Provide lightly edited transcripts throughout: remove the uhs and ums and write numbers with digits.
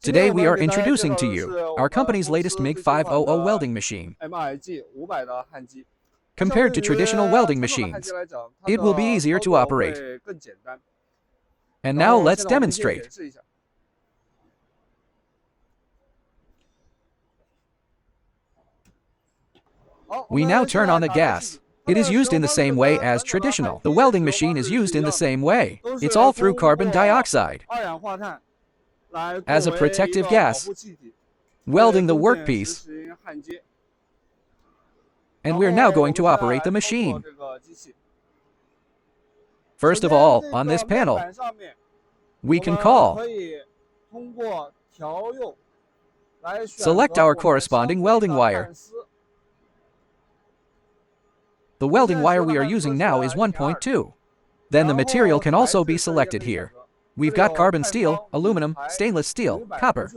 Today we are introducing to you our company's latest MIG500 welding machine. Compared to traditional welding machines, it will be easier to operate. And now let's demonstrate. We now turn on the gas. It is used in the same way as traditional. The welding machine is used in the same way. It's all through carbon dioxide as a protective gas, welding the workpiece. And we're now going to operate the machine. First of all, on this panel, we can call. Select our corresponding welding wire. The welding wire we are using now is 1.2. Then the material can also be selected here. We've got carbon steel, aluminum, stainless steel, copper.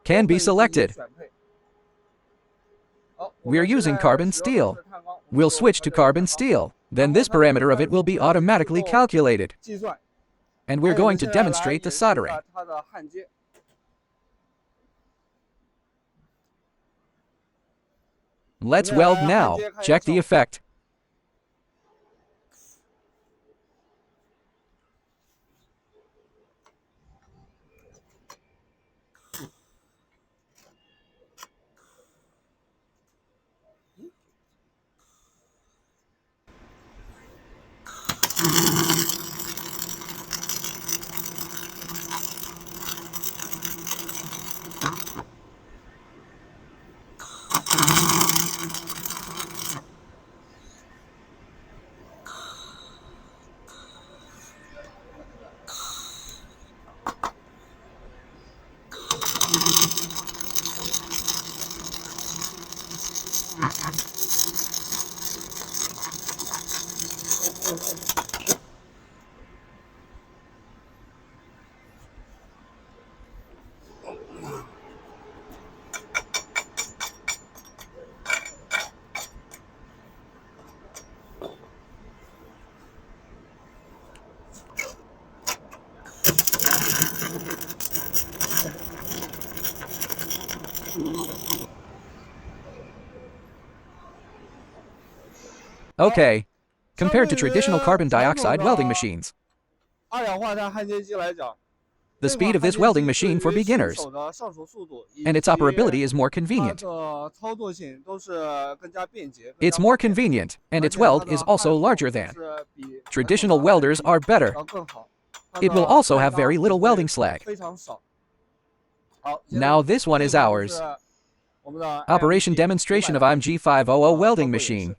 Can be selected. We're using carbon steel. We'll switch to carbon steel. Then this parameter of it will be automatically calculated. And we're going to demonstrate the soldering. Let's weld now. Check the effect. Okay, compared to traditional carbon dioxide welding machines, the speed of this welding machine for beginners and its operability is more convenient. It's more convenient, and its weld is also larger than. Traditional welders are better. It will also have very little welding slag. Now this one is ours. Operation demonstration of MIG500 welding machine.